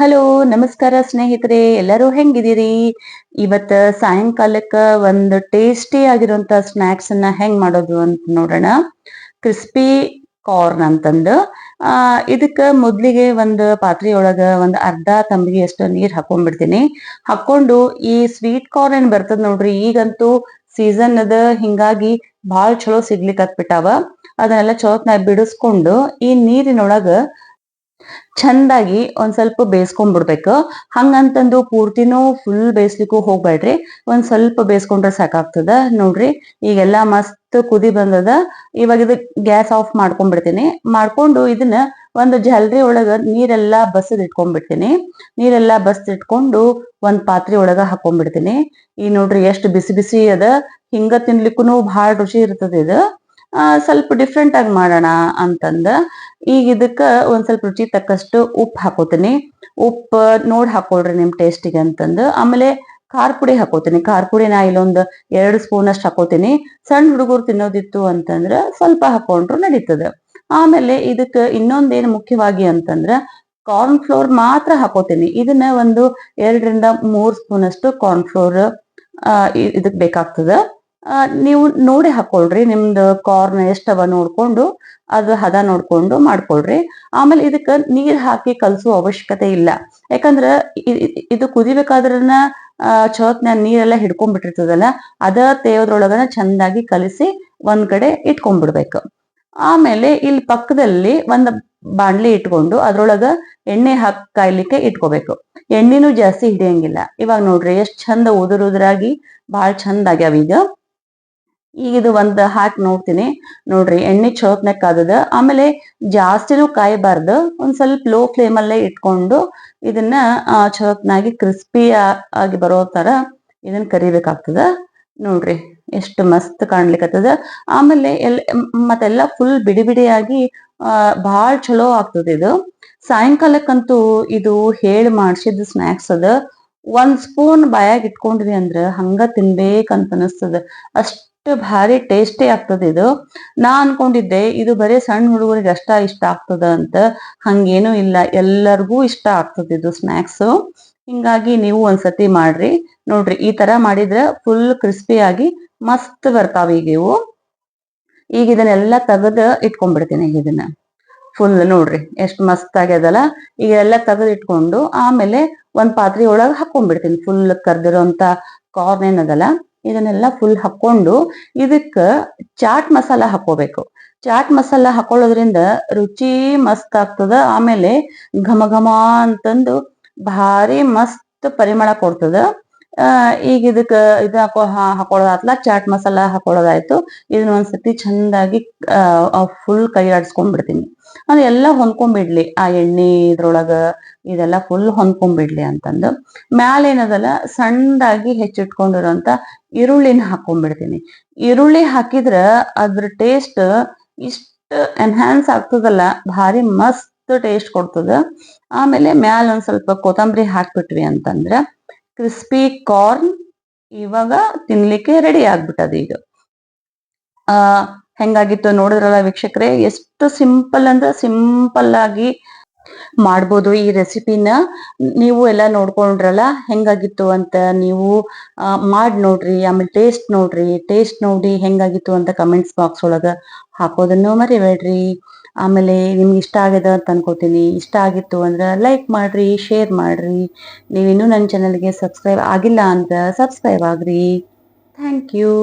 Hello ನಮಸ್ಕಾರ ಸ್ನೇಹಿತರೆ, ಎಲ್ಲರೂ ಹೆಂಗಿದ್ದೀರಿ? ಇವತ್ತ ಸಾಯಂಕಾಲಕ್ಕ ಒಂದು ಟೇಸ್ಟಿ ಆಗಿರುವಂತ ಸ್ನಾಕ್ಸ್ ಅನ್ನ ಹೆಂಗ್ ಮಾಡೋದು ಅಂತ ನೋಡೋಣ. ಕ್ರಿಸ್ಪಿ ಕಾರ್ನ್ ಅಂತಂದು ಇದಕ್ಕ ಮೊದ್ಲಿಗೆ ಒಂದು ಪಾತ್ರೆಯೊಳಗ ಒಂದು ಅರ್ಧ ತಂಬಿಗೆ ಅಷ್ಟು ನೀರ್ ಹಾಕೊಂಡ್ಬಿಡ್ತೀನಿ. ಹಾಕೊಂಡು ಈ ಸ್ವೀಟ್ ಕಾರ್ನ್ ಏನ್ ಬರ್ತದ ನೋಡ್ರಿ, ಈಗಂತೂ ಸೀಸನ್ ಅದ, ಹಿಂಗಾಗಿ ಭಾಳ ಚಲೋ ಸಿಗ್ಲಿಕ್ಕತ್ಬಿಟ್ಟಾವ. ಅದನ್ನೆಲ್ಲ ಚಲೋತ್ನಾಗ ಬಿಡಿಸ್ಕೊಂಡು ಈ ನೀರಿನೊಳಗ ಚಂದಾಗಿ ಒಂದ್ ಸ್ವಲ್ಪ ಬೇಯಿಸ್ಕೊಂಡ್ಬಿಡ್ಬೇಕು. ಹಂಗಂತಂದು ಪೂರ್ತಿನೂ ಫುಲ್ ಬೇಯಿಸ್ಲಿಕ್ಕೂ ಹೋಗ್ಬೇಡ್ರಿ, ಒಂದ್ ಸ್ವಲ್ಪ ಬೇಯಿಸ್ಕೊಂಡ್ರೆ ಸಾಕಾಗ್ತದ. ನೋಡ್ರಿ ಈಗೆಲ್ಲಾ ಮಸ್ತ್ ಕುದಿ ಬಂದದ. ಇವಾಗ ಇದು ಗ್ಯಾಸ್ ಆಫ್ ಮಾಡ್ಕೊಂಡ್ಬಿಡ್ತೀನಿ. ಮಾಡ್ಕೊಂಡು ಇದನ್ನ ಒಂದು ಜಲ್ರಿ ಒಳಗ ನೀರೆಲ್ಲಾ ಬಸದ್ ಇಟ್ಕೊಂಡ್ಬಿಡ್ತೀನಿ. ನೀರೆಲ್ಲಾ ಬಸ್ದ್ ಇಟ್ಕೊಂಡು ಒಂದ್ ಪಾತ್ರೆ ಒಳಗ ಹಾಕೊಂಡ್ಬಿಡ್ತೀನಿ. ಈಗ ನೋಡ್ರಿ ಎಷ್ಟು ಬಿಸಿ ಬಿಸಿ ಅದ, ಹಿಂಗ ತಿನ್ಲಿಕ್ಕೂ ಬಹಳ ರುಚಿ ಇರ್ತದ ಇದು. ಸ್ವಲ್ಪ ಡಿಫ್ರೆಂಟ್ ಆಗಿ ಮಾಡೋಣ ಅಂತಂದ ಈಗ ಇದಕ್ಕ ಒಂದ್ ಸ್ವಲ್ಪ ರುಚಿ ತಕ್ಕಷ್ಟು ಉಪ್ಪು ಹಾಕೋತೀನಿ. ಉಪ್ಪು ನೋಡ್ ಹಾಕೊಳ್ರಿ ನಿಮ್ ಟೇಸ್ಟಿಗೆ ಅಂತಂದು. ಆಮೇಲೆ ಖಾರ ಪುಡಿ ಹಾಕೋತೀನಿ. ಖಾರ ಪುಡಿ ನಾ ಇಲ್ಲೊಂದು 2 ಸ್ಪೂನ್ ಅಷ್ಟು ಹಾಕೋತೀನಿ. ಸಣ್ಣ ಹುಡುಗರು ತಿನ್ನೋದಿತ್ತು ಅಂತಂದ್ರ ಸ್ವಲ್ಪ ಹಾಕೊಂಡ್ರು ನಡೀತದ. ಆಮೇಲೆ ಇದಕ್ಕ ಇನ್ನೊಂದೇನು ಮುಖ್ಯವಾಗಿ ಅಂತಂದ್ರ ಕಾರ್ನ್ ಫ್ಲೋರ್ ಮಾತ್ರ ಹಾಕೋತೀನಿ. ಇದನ್ನ ಒಂದು 2 ರಿಂದ 3 ಸ್ಪೂನ್ ಅಷ್ಟು ಕಾರ್ನ್ ಫ್ಲೋರ್ ಇದಕ್ ಬೇಕಾಗ್ತದ. ನೀವು ನೋಡಿ ಹಾಕೊಳ್ರಿ, ನಿಮ್ದು ಕಾರ್ನ್ ಎಷ್ಟವ ನೋಡ್ಕೊಂಡು ಅದು ಹದ ನೋಡ್ಕೊಂಡು ಮಾಡ್ಕೊಳ್ರಿ. ಆಮೇಲೆ ಇದಕ್ಕ ನೀರ್ ಹಾಕಿ ಕಲಸೋ ಅವಶ್ಯಕತೆ ಇಲ್ಲ. ಯಾಕಂದ್ರ ಇದು ಕುದಿಬೇಕಾದ್ರನ ಚೊತ್ನ್ಯಾಗ ನೀರೆಲ್ಲ ಹಿಡ್ಕೊಂಡ್ಬಿಟ್ಟಿರ್ತದಲ್ಲ, ಅದ ತೇವದ್ರೊಳಗನ ಚಂದಾಗಿ ಕಲಿಸಿ ಒಂದ್ ಕಡೆ ಇಟ್ಕೊಂಡ್ಬಿಡ್ಬೇಕು. ಆಮೇಲೆ ಇಲ್ಲಿ ಪಕ್ಕದಲ್ಲಿ ಒಂದ್ ಬಾಣ್ಲಿ ಇಟ್ಕೊಂಡು ಅದ್ರೊಳಗ ಎಣ್ಣೆ ಹಾಕಿ ಕಾಯ್ಲಿಕ್ಕೆ ಇಟ್ಕೋಬೇಕು. ಎಣ್ಣಿನೂ ಜಾಸ್ತಿ ಹಿಡಿಯಂಗಿಲ್ಲ. ಇವಾಗ ನೋಡ್ರಿ ಎಷ್ಟ್ ಚಂದ ಉದುರಾಗಿ ಬಾಳ್ ಚಂದ ಆಗ್ಯಾವ. ಈಗ ಇದು ಒಂದ್ ಹಾಕಿ ನೋಡ್ತೀನಿ. ನೋಡ್ರಿ ಎಣ್ಣೆ ಚೋತ್ನಾಗ ಕಾದದ. ಆಮೇಲೆ ಜಾಸ್ತಿನೂ ಕಾಯಬಾರ್ದು, ಒಂದ್ ಸ್ವಲ್ಪ ಲೋ ಫ್ಲೇಮ್ ಅಲ್ಲೇ ಇಟ್ಕೊಂಡು ಇದನ್ನ ಚೋತ್ನಾಗಿ ಕ್ರಿಸ್ಪಿ ಆಗಿ ಬರೋ ತರ ಇದನ್ನ ಕರಿಬೇಕಾಗ್ತದ. ನೋಡ್ರಿ ಎಷ್ಟು ಮಸ್ತ್ ಕಾಣ್ಲಿಕ್ಕತ್ತದ. ಆಮೇಲೆ ಮತ್ತೆಲ್ಲ ಫುಲ್ ಬಿಡಿ ಬಿಡಿಯಾಗಿ ಭಾಳ ಚಲೋ ಆಗ್ತದ ಇದು. ಸಾಯಂಕಾಲಕ್ಕಂತೂ ಇದು ಹೇಳಿ ಮಾಡ್ಸಿದ ಸ್ನಾಕ್ಸ್ ಅದ. 1 ಸ್ಪೂನ್ ಬಾಯಾಗ ಇಟ್ಕೊಂಡ್ರಿ ಅಂದ್ರ ಹಂಗ ತಿನ್ಬೇಕಂತ ಅನಸ್ತದ. ಅಷ್ಟು ಭಾರಿ ಟೇಸ್ಟಿ ಆಗ್ತದ ಇದು. ನಾ ಅನ್ಕೊಂಡಿದ್ದೆ ಇದು ಬರೀ ಸಣ್ಣ ಹುಡುಗರಿಗೆ ಅಷ್ಟ ಇಷ್ಟ ಆಗ್ತದ ಅಂತ. ಹಂಗೇನು ಇಲ್ಲ, ಎಲ್ಲರಿಗೂ ಇಷ್ಟ ಆಗ್ತದ ಇದು ಸ್ನಾಕ್ಸ್. ಹಿಂಗಾಗಿ ನೀವು ಒಂದ್ಸತಿ ಮಾಡ್ರಿ. ನೋಡ್ರಿ ಈ ತರ ಮಾಡಿದ್ರ ಫುಲ್ ಕ್ರಿಸ್ಪಿ ಆಗಿ ಮಸ್ತ್ ಬರ್ತಾವ ಈಗ ಇವು. ಈಗ ಇದನ್ನೆಲ್ಲ ತೆಗೆದು ಇಟ್ಕೊಂಡ್ಬಿಡ್ತೀನಿ. ಇದನ್ನ ಫುಲ್ ನೋಡ್ರಿ ಎಷ್ಟ್ ಮಸ್ತ್ ಆಗ್ಯದಲ್ಲ. ಈಗ ಎಲ್ಲ ತೆಗೆದು ಇಟ್ಕೊಂಡು ಆಮೇಲೆ ಒಂದ್ ಪಾತ್ರೆ ಒಳಗ ಹಾಕೊಂಡ್ಬಿಡ್ತೀನಿ. ಫುಲ್ ಕರ್ದಿರೋಂತ ಕಾರ್ನ್ ಏನದಲ್ಲ ಇದನ್ನೆಲ್ಲ ಫುಲ್ ಹಾಕೊಂಡು ಇದಕ್ಕ ಚಾಟ್ ಮಸಾಲ ಹಾಕೋಬೇಕು. ಚಾಟ್ ಮಸಾಲ ಹಾಕೊಳ್ಳೋದ್ರಿಂದ ರುಚಿ ಮಸ್ತ್ ಆಗ್ತದ. ಆಮೇಲೆ ಘಮ ಘಮ ಅಂತಂದು ಭಾರಿ ಮಸ್ತ್ ಪರಿಮಳ ಕೊಡ್ತದ. ಈಗ ಇದಕ್ಕ ಇದು ಹಾಕೊಳ್ಳೋದಾತ್ಲ, ಚಾಟ್ ಮಸಾಲ ಹಾಕೊಳ್ಳೋದಾಯ್ತು. ಇದನ್ನ ಒಂದ್ಸತಿ ಚಂದಾಗಿ ಫುಲ್ ಕೈ ಆಡ್ಸ್ಕೊಂಡ್ಬಿಡ್ತೀನಿ. ಅದು ಎಲ್ಲ ಹೊಂದ್ಕೊಂಡ್ಬಿಡ್ಲಿ ಆ ಎಣ್ಣೆ ಇದ್ರೊಳಗ, ಇದೆಲ್ಲ ಫುಲ್ ಹೊಂದ್ಕೊಂಡ್ಬಿಡ್ಲಿ ಅಂತಂದು ಮ್ಯಾಲ ಏನದಲ್ಲ ಸಣ್ಣದಾಗಿ ಹೆಚ್ಚಿಟ್ಕೊಂಡಿರೋಂತ ಈರುಳ್ಳಿನ ಹಾಕೊಂಡ್ಬಿಡ್ತೀನಿ. ಈರುಳ್ಳಿ ಹಾಕಿದ್ರ ಅದ್ರ ಟೇಸ್ಟ್ ಇಷ್ಟ ಎನ್ಹಾನ್ಸ್ ಆಗ್ತದಲ್ಲ, ಭಾರಿ ಮಸ್ತ್ ಟೇಸ್ಟ್ ಕೊಡ್ತದ. ಆಮೇಲೆ ಮ್ಯಾಲ ಒಂದ್ ಸ್ವಲ್ಪ ಕೊತ್ತಂಬರಿ ಹಾಕ್ಬಿಟ್ವಿ ಅಂತಂದ್ರ ಕ್ರಿಸ್ಪಿ ಕಾರ್ನ್ ಇವಾಗ ತಿನ್ಲಿಕ್ಕೆ ರೆಡಿ ಆಗ್ಬಿಟ್ಟದ. ಈಗ ಹೆಂಗಾಗಿತ್ತು ನೋಡಿದ್ರಲ್ಲ ವೀಕ್ಷಕರೇ, ಎಷ್ಟು ಸಿಂಪಲ್ ಅಂದ್ರೆ ಸಿಂಪಲ್ ಆಗಿ ಮಾಡ್ಬೋದು ಈ ರೆಸಿಪಿನ. ನೀವು ಎಲ್ಲ ನೋಡ್ಕೊಂಡ್ರಲ್ಲ ಹೆಂಗಾಗಿತ್ತು ಅಂತ. ನೀವು ಮಾಡಿ ನೋಡ್ರಿ. ಆಮೇಲೆ ಟೇಸ್ಟ್ ನೋಡ್ರಿ. ಟೇಸ್ಟ್ ನೋಡಿ ಹೆಂಗಾಗಿತ್ತು ಅಂತ ಕಮೆಂಟ್ಸ್ ಬಾಕ್ಸ್ ಒಳಗ ಹಾಕೋದನ್ನು ಮರಿಬೇಡ್ರಿ. ಆಮೇಲೆ ನಿಮ್ಗೆ ಇಷ್ಟ ಆಗಿದೆ ಅಂತ ಅನ್ಕೋತೀನಿ. ಇಷ್ಟ ಆಗಿತ್ತು ಅಂದ್ರೆ ಲೈಕ್ ಮಾಡ್ರಿ, ಶೇರ್ ಮಾಡ್ರಿ. ನೀವಿನ್ನೂ ನನ್ನ ಚಾನಲ್ಗೆ ಸಬ್ಸ್ಕ್ರೈಬ್ ಆಗಿಲ್ಲ ಅಂದ್ರೆ ಸಬ್ಸ್ಕ್ರೈಬ್ ಆಗ್ರಿ. Thank you.